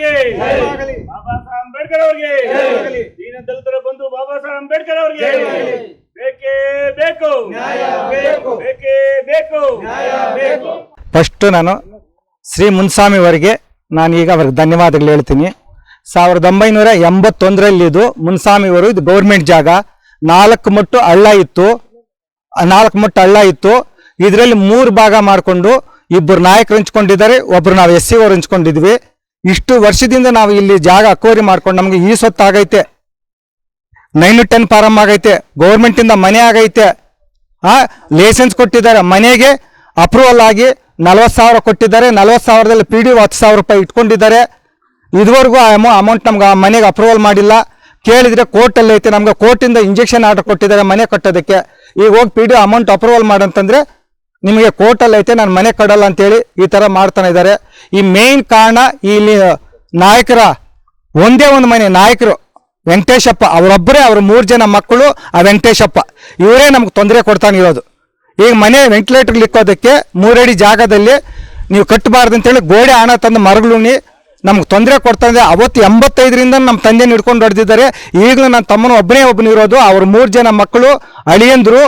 ಅವರಿಗೆ, ಬಾಬಾ ಸಾಹೇಬ್ ಅಂಬೇಡ್ಕರ್ ಅವರಿಗೆ, ದೀನ ದಲಿತರ ಬಂಧು ಬಾಬಾ ಸಾಹೇಬ್ ಅಂಬೇಡ್ಕರ್ ಅವರಿಗೆ ಬೇಕೇ ಬೇಕು, ಬೇಕೇ ಬೇಕು. ಫಸ್ಟ್ ನಾನು ಶ್ರೀ ಮುನ್ಸ್ವಾಮಿ ಅವರಿಗೆ ನಾನು ಈಗ ಅವ್ರಿಗೆ ಧನ್ಯವಾದಗಳು ಹೇಳ್ತೀನಿ. 1981ರಲ್ಲಿ ಇದು ಮುನ್ಸ್ವಾಮಿ ಅವರು, ಇದು ಗೌರ್ಮೆಂಟ್ ಜಾಗ, 4 ಮಟ್ಟು ಹಳ್ಳ ಇತ್ತು. ಇದರಲ್ಲಿ 3 ಭಾಗ ಮಾಡಿಕೊಂಡು ಇಬ್ಬರು ನಾಯಕರು ಹಂಚ್ಕೊಂಡಿದ್ದಾರೆ, ಒಬ್ರು ನಾವು SC ಅವರು ಹಂಚ್ಕೊಂಡಿದ್ವಿ. ಇಷ್ಟು ವರ್ಷದಿಂದ ನಾವು ಇಲ್ಲಿ ಜಾಗ ಅಕ್ವೈರಿ ಮಾಡ್ಕೊಂಡು ನಮಗೆ ಈ ಸೊತ್ತು ಆಗೈತೆ, 9-10 ಫಾರಂ ಆಗೈತೆ, ಗೌರ್ಮೆಂಟಿಂದ ಮನೆ ಆಗೈತೆ, ಲೈಸೆನ್ಸ್ ಕೊಟ್ಟಿದ್ದಾರೆ, ಮನೆಗೆ ಅಪ್ರೂವಲ್ ಆಗಿ 40,000 ಕೊಟ್ಟಿದ್ದಾರೆ. 40,000ದಲ್ಲಿ PDO 10,000 ರೂಪಾಯಿ ಇಟ್ಕೊಂಡಿದ್ದಾರೆ. ಇದುವರೆಗೂ ಅಮೌಂಟ್ ನಮ್ಗೆ ಮನೆಗೆ ಅಪ್ರೂವಲ್ ಮಾಡಿಲ್ಲ. ಕೇಳಿದ್ರೆ ಕೋರ್ಟಲ್ಲಿ ಐತೆ, ನಮ್ಗೆ ಕೋರ್ಟಿಂದ ಇಂಜೆಕ್ಷನ್ ಆರ್ಡರ್ ಕೊಟ್ಟಿದ್ದಾರೆ ಮನೆ ಕಟ್ಟೋದಕ್ಕೆ. ಈಗ ಹೋಗಿ PDO ಅಮೌಂಟ್ ಅಪ್ರೂವಲ್ ಮಾಡಂತಂದ್ರೆ ನಿಮಗೆ ಕೋರ್ಟಲ್ಲಿ ಐತೆ, ನಾನು ಮನೆ ಕಟ್ಟಲ್ಲ ಅಂತೇಳಿ ಈ ಥರ ಮಾಡ್ತಾನೆ ಇದ್ದಾರೆ. ಈ ಮೇನ್ ಕಾರಣ ಇಲ್ಲಿ ನಾಯಕರ ಒಂದೇ ಒಂದು ಮನೆ ನಾಯಕರು ವೆಂಕಟೇಶಪ್ಪ ಅವರೊಬ್ಬರೇ, ಅವ್ರ 3 ಜನ ಮಕ್ಕಳು, ಆ ವೆಂಕಟೇಶಪ್ಪ ಇವರೇ ನಮ್ಗೆ ತೊಂದರೆ ಕೊಡ್ತಾನೆ ಇರೋದು. ಈಗ ಮನೆ ವೆಂಟಿಲೇಟರ್ ಇಕ್ಕೋದಕ್ಕೆ 3 ಅಡಿ ಜಾಗದಲ್ಲಿ ನೀವು ಕಟ್ಟಬಾರ್ದು ಅಂತೇಳಿ ಗೋಡೆ ಹಣ ತಂದು ಮರಳುಣಿ ನಮ್ಗೆ ತೊಂದರೆ ಕೊಡ್ತಾಯಿದೆ. ಅವತ್ತು 85ರಿಂದ ನಮ್ಮ ತಂದೆನ ಹಿಡ್ಕೊಂಡು ಹೊಡೆದಿದ್ದಾರೆ. ಈಗಲೂ ನನ್ನ ತಮ್ಮನ ಒಬ್ಬನೇ ಇರೋದು. ಅವ್ರ 3 ಜನ ಮಕ್ಕಳು, ಅಳಿಯಂದ್ರು,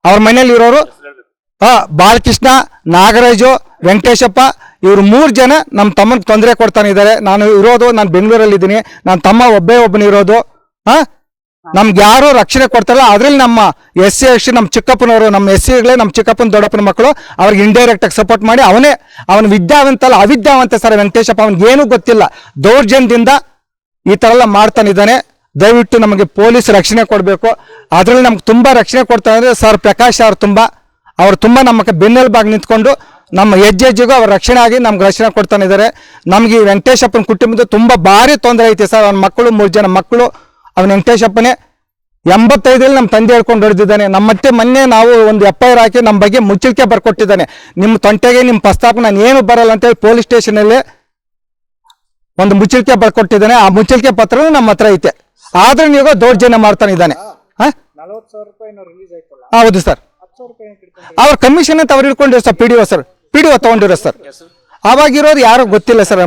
ಅವ್ರ ಮನೇಲಿ ಇರೋರು ಬಾಲಕೃಷ್ಣ, ನಾಗರಾಜು, ವೆಂಕಟೇಶಪ್ಪ, ಇವ್ರು 3 ಜನ ನಮ್ಮ ತಮ್ಮನಿಗೆ ತೊಂದರೆ ಕೊಡ್ತಾನೆ ಇದ್ದಾರೆ. ನಾನು ಬೆಂಗಳೂರಲ್ಲಿ ಇದ್ದೀನಿ, ನನ್ನ ತಮ್ಮ ಒಬ್ಬನೇ ಇರೋದು. ನಮ್ಗೆ ಯಾರು ರಕ್ಷಣೆ ಕೊಡ್ತಾರಲ್ಲ, ಅದ್ರಲ್ಲಿ ನಮ್ಮ SC ನಮ್ಮ ಚಿಕ್ಕಪ್ಪನವರು, ನಮ್ಮ SCಗಳೇ ನಮ್ಮ ಚಿಕ್ಕಪ್ಪನ ದೊಡ್ಡಪ್ಪನ ಮಕ್ಕಳು, ಅವ್ರಿಗೆ ಇಂಡೈರೆಕ್ಟ್ ಆಗಿ ಸಪೋರ್ಟ್ ಮಾಡಿ ಅವನ ವಿದ್ಯಾವಂತಲ್ಲ, ಅವಿದ್ಯಾವಂತ ಸರ್ ವೆಂಕಟೇಶಪ್ಪ. ಅವ್ನಿಗೇನು ಗೊತ್ತಿಲ್ಲ, ದೌರ್ಜನ್ಯದಿಂದ ಈ ಥರ ಎಲ್ಲ ಮಾಡ್ತಾನಿದ್ದಾನೆ. ದಯವಿಟ್ಟು ನಮಗೆ ಪೊಲೀಸ್ ರಕ್ಷಣೆ ಕೊಡಬೇಕು. ಅದರಲ್ಲಿ ನಮ್ಗೆ ತುಂಬ ರಕ್ಷಣೆ ಕೊಡ್ತಾ ಇದ್ದಾರೆ ಸರ್ ಪ್ರಕಾಶ್ ಅವರು ತುಂಬ ನಮ್ಮ ಬೆನ್ನೆಲುಬಾಗಿ ನಿಂತ್ಕೊಂಡು ನಮ್ಮ ಹೆಜ್ಜೆಗೂ ಅವ್ರ ರಕ್ಷಣೆ ಆಗಿ ನಮ್ಗೆ ರಕ್ಷಣೆ ಕೊಡ್ತಾನೆ ಇದ್ದಾರೆ. ನಮ್ಗೆ ಈ ವೆಂಕಟೇಶಪ್ಪನ ಕುಟುಂಬದ ತುಂಬ ಭಾರಿ ತೊಂದರೆ ಐತೆ ಸರ್. ಅವನ ಮಕ್ಕಳು 3 ಜನ ಮಕ್ಕಳು, ಅವನ ವೆಂಕಟೇಶಪ್ಪನೇ 85ರಲ್ಲಿ ನಮ್ಮ ತಂದೆ ಹೇಳ್ಕೊಂಡು ಹೊಡೆದಿದ್ದಾನೆ. ಮತ್ತೆ ಮೊನ್ನೆ ನಾವು ಒಂದು FIR ಹಾಕಿ ನಮ್ಮ ಬಗ್ಗೆ ಮುಚ್ಚಳಿಕೆ ಬರ್ಕೊಟ್ಟಿದ್ದಾನೆ. ನಿಮ್ಮ ತೊಂಟೆಗೆ ನಿಮ್ಮ ಪ್ರಸ್ತಾಪ ನಾನು ಏನು ಬರಲ್ಲ ಅಂತೇಳಿ ಪೊಲೀಸ್ ಸ್ಟೇಷನಲ್ಲಿ ಒಂದು ಮುಚ್ಚಳಿಕೆ ಬರ್ಕೊಟ್ಟಿದ್ದಾನೆ. ಆ ಮುಚ್ಚಳಿಕೆ ಪತ್ರನೂ ನಮ್ಮ ಹತ್ರ ಐತೆ. ಆದ್ರೆ ನೀವು ದೌರ್ಜನ್ಯ ಮಾಡ್ತಾನೆ ಇದ್ದಾನೆ. ಹೌದು ಸರ್, ಅವ್ರ ಕಮಿಷನ್ ಅಂತ ಅವ್ರು ಹಿಡ್ಕೊಂಡಿರೋ ಸರ್, PDO ತಗೊಂಡಿರೋ ಸರ್. ಅವಾಗಿರೋದು ಯಾರೋ ಗೊತ್ತಿಲ್ಲ ಸರ್.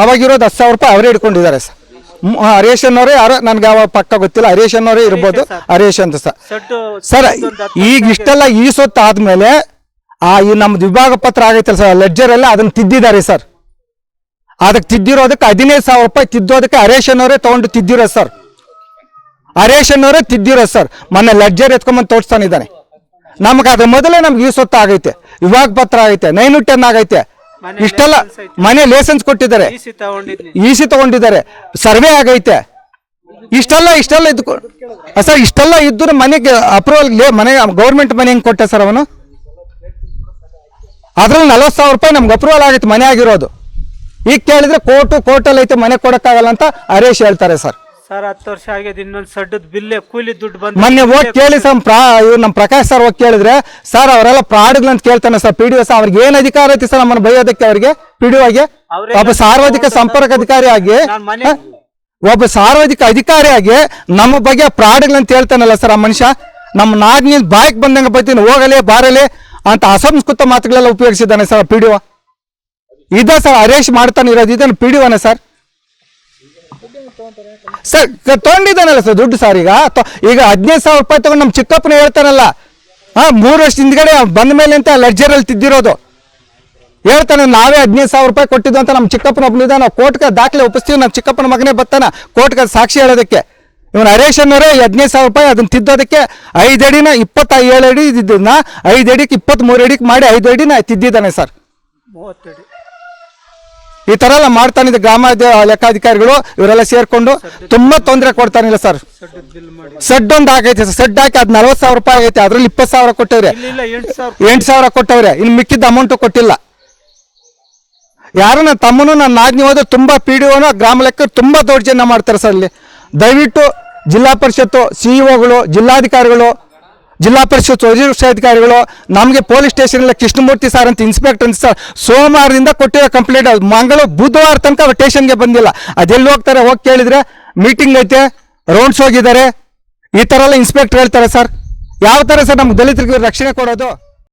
ಅವಾಗಿರೋದು 10,000 ರೂಪಾಯಿ ಅವರೇ ಹಿಡ್ಕೊಂಡಿದ್ದಾರೆ ಸರ್. ಹರೀಶ್ ಅನ್ನೋರೇ ಯಾರೋ, ನನ್ಗೆ ಯಾವ ಪಕ್ಕ ಗೊತ್ತಿಲ್ಲ, ಹರೀಶ್ ಅನ್ನೋರೇ ಇರ್ಬೋದು, ಹರೀಶ್ ಅಂತ ಸರ್. ಈಗ ಇಷ್ಟೆಲ್ಲ ಈ ಸೊತ್ತು ಆದ್ಮೇಲೆ ಈ ನಮ್ದು ವಿಭಾಗ ಪತ್ರ ಆಗೈತಲ್ಲ ಸರ್, ಲೆಡ್ಜರ್ ಎಲ್ಲ ಅದನ್ನ ತಿದ್ದಿದ್ದಾರೆ ಸರ್. ಅದಕ್ಕೆ ತಿದ್ದಿರೋದಕ್ಕೆ 15,000 ರೂಪಾಯಿ ತಿದ್ದೋದಕ್ಕೆ ಹರೀಶ್ ಅನ್ನೋರೇ ತಗೊಂಡು ತಿದ್ದಿರೋ ಸರ್. ಮೊನ್ನೆ ಲೆಡ್ಜರ್ ಎತ್ಕೊಂಬಂದು ತೋರಿಸ್ತಾನಿದ್ದಾನೆ. ನಮ್ಗೆ ಅದ್ರ ಮೊದಲೇ ನಮ್ಗೆ ಈ ಸೊತ್ತು ಆಗೈತೆ, ವಿಭಾಗ ಪತ್ರ ಆಗೈತೆ, 9-10 ಆಗೈತೆ. ಇಷ್ಟೆಲ್ಲ ಮನೆ ಲೈಸೆನ್ಸ್ ಕೊಟ್ಟಿದ್ದಾರೆ, EC ತಗೊಂಡಿದ್ದಾರೆ, ಸರ್ವೆ ಆಗೈತೆ. ಇಷ್ಟೆಲ್ಲ ಇದ್ದು ಸರ್, ಇಷ್ಟೆಲ್ಲ ಇದ್ದು ಮನೆಗೆ ಅಪ್ರೂವಲ್ ಮನೆ ಗೌರ್ಮೆಂಟ್ ಮನೆ ಹೆಂಗೆ ಕೊಟ್ಟೆ ಸರ್ ಅವನು? ಅದ್ರಲ್ಲಿ 40,000 ರೂಪಾಯಿ ನಮ್ಗೆ ಅಪ್ರೂವಲ್ ಆಗೈತೆ ಮನೆ ಆಗಿರೋದು. ಈಗ ಕೇಳಿದ್ರೆ ಕೋರ್ಟಲ್ಲಿ ಐತೆ, ಮನೆ ಕೊಡಕ್ಕಾಗಲ್ಲ ಅಂತ ಹರೀಶ್ ಹೇಳ್ತಾರೆ ಸರ್. 10 ವರ್ಷ ಆಗಿದೆ, ಇನ್ನೊಂದು ಸಡ್ಡದ ಬಿಲ್ ಕೂಲಿ ದುಡ್ಡು ಬಂದು ಮೊನ್ನೆ ಹೋಗಿ ಕೇಳಿ ಸರ್, ನಮ್ಮ ಪ್ರಕಾಶ್ ಸರ್ ಹೋಗಿ ಕೇಳಿದ್ರೆ ಸರ್ ಅವರೆಲ್ಲ ಫ್ರಾಡ್ಗಳು ಅಂತ ಕೇಳ್ತಾನೆ ಸರ್. PDO ಸರ್ ಅವ್ರಿಗೆ ಏನ್ ಅಧಿಕಾರ ಐತಿ ಸರ್ ನಮ್ಮನ್ನು ಬೈಯೋದಕ್ಕೆ? ಅವ್ರಿಗೆ PDO ಆಗಿ ಒಬ್ಬ ಸಾರ್ವಜನಿಕ ಸಂಪರ್ಕ ಅಧಿಕಾರಿಯಾಗಿ ನಮ್ಮ ಬಗ್ಗೆ ಫ್ರಾಡ್ಗಳು ಅಂತ ಹೇಳ್ತಾನಲ್ಲ ಸರ್ ಆ ಮನುಷ್ಯ. ನಮ್ಮ ನಾಡಿನ ಬಾಯಿಗೆ ಬಂದಂಗೆ ಬೈತೀನಿ, ಹೋಗಲೇ ಬಾರಲೇ ಅಂತ ಅಸಂಸ್ಕೃತ ಮಾತುಗಳೆಲ್ಲ ಉಪಯೋಗಿಸಿದ್ದಾನೆ ಸರ್ PDO. ಸರ್ ಹರೀಶ್ ಮಾಡ್ತಾನೆ ಇರೋದು, ಇದನ್ನು PDOನೇ ಸರ್. ಸರ್ ತಗೊಂಡಿದ್ದಾನಲ್ಲ ಸರ್ ದುಡ್ಡು ಸರ್. ಈಗ 15,000 ರೂಪಾಯಿ ತಗೊಂಡು ನಮ್ಮ ಚಿಕ್ಕಪ್ಪನ ಹೇಳ್ತಾನಲ್ಲ, 3 ವರ್ಷ ಹಿಂದ್ಗಡೆ ಬಂದ ಮೇಲೆ ಅಂತ ಲೆಡ್ಜರಲ್ಲಿ ತಿದ್ದಿರೋದು ಹೇಳ್ತಾನೆ. ನಾವೇ 15,000 ರೂಪಾಯಿ ಕೊಟ್ಟಿದ್ದು ಅಂತ ನಮ್ಮ ಚಿಕ್ಕಪ್ಪನ ಒಬ್ಬನಿದ್ದ. ನಾವು ಕೋರ್ಟ್ಗೆ ದಾಖಲೆ ಒಪ್ಪಿಸ್ತೀವಿ, ನಮ್ಮ ಚಿಕ್ಕಪ್ಪನ ಮಗನೇ ಬರ್ತಾನ ಕೋರ್ಟ್ಗೆ ಸಾಕ್ಷಿ ಹೇಳೋದಕ್ಕೆ. ಇವನು ಹರೀಶ್ ಅನ್ನೋರೇ 15,000 ರೂಪಾಯಿ ಅದನ್ನ ತಿದ್ದೋದಕ್ಕೆ 5 ಅಡಿನ 27 ಅಡಿ ಇದ್ದಿದ್ದನ್ನ 5 ಅಡಿಗೆ 23 ಅಡಿಗೆ ಮಾಡಿ 5 ಅಡಿನ ತಿದ್ದಿದ್ದಾನೆ ಸರ್. 30 ಅಡಿ ಈ ತರ ಎಲ್ಲ ಮಾಡ್ತಾನಿದ್ದ ಗ್ರಾಮ ಲೆಕ್ಕಾಧಿಕಾರಿಗಳು ಇವರೆಲ್ಲ ಸೇರ್ಕೊಂಡು ತುಂಬಾ ತೊಂದರೆ ಕೊಡ್ತಾನಿಲ್ಲ ಸರ್. ಸೆಡ್ ಒಂದು ಆಗೈತೆ, ಸೆಡ್ ಹಾಕಿ ಅದು 40,000 ರೂಪಾಯಿ ಆಗೈತೆ. ಅದ್ರಲ್ಲಿ 20,000 ಕೊಟ್ಟವ್ರೆ, 8,000 ಕೊಟ್ಟವ್ರೆ, ಇನ್ನು ಮಿಕ್ಕಿದ್ದ ಅಮೌಂಟ್ ಕೊಟ್ಟಿಲ್ಲ. ಯಾರು ನನ್ನ ತಮ್ಮನು ನನ್ನ ನಾದಿನಿ ಹೋದ್ರೆ ತುಂಬಾ PDOನ ಗ್ರಾಮ ಲೆಕ್ಕ ತುಂಬಾ ದೌರ್ಜನ್ಯ ಮಾಡ್ತಾರೆ ಸರ್. ಅಲ್ಲಿ ದಯವಿಟ್ಟು ಜಿಲ್ಲಾ ಪರಿಷತ್ತು CEO ಗಳು, ಜಿಲ್ಲಾಧಿಕಾರಿಗಳು, ಜಿಲ್ಲಾ ಪರಿಷತ್ ವರಿಷ್ಠಾಧಿಕಾರಿಗಳು ನಮಗೆ ಪೊಲೀಸ್ ಸ್ಟೇಷನ್ ಕೃಷ್ಣಮೂರ್ತಿ ಸರ್ ಅಂತ ಇನ್ಸ್ಪೆಕ್ಟರ್ ಅಂತ ಸರ್ ಸೋಮವಾರದಿಂದ ಕೊಟ್ಟಿರೋ ಕಂಪ್ಲೇಂಟ್, ಬುಧವಾರ ತನಕ ಅವ್ರು ಸ್ಟೇಷನ್ಗೆ ಬಂದಿಲ್ಲ. ಅದೆಲ್ಲಿ ಹೋಗ್ತಾರೆ? ಹೋಗಿ ಕೇಳಿದ್ರೆ ಮೀಟಿಂಗ್ ಐತೆ, ರೌಂಡ್ಸ್ ಹೋಗಿದ್ದಾರೆ, ಈ ಥರ ಎಲ್ಲ ಇನ್ಸ್ಪೆಕ್ಟರ್ ಹೇಳ್ತಾರೆ ಸರ್. ಯಾವ ಥರ ಸರ್ ನಮ್ಗೆ ದಲಿತರಿಗೆ ರಕ್ಷಣೆ ಕೊಡೋದು?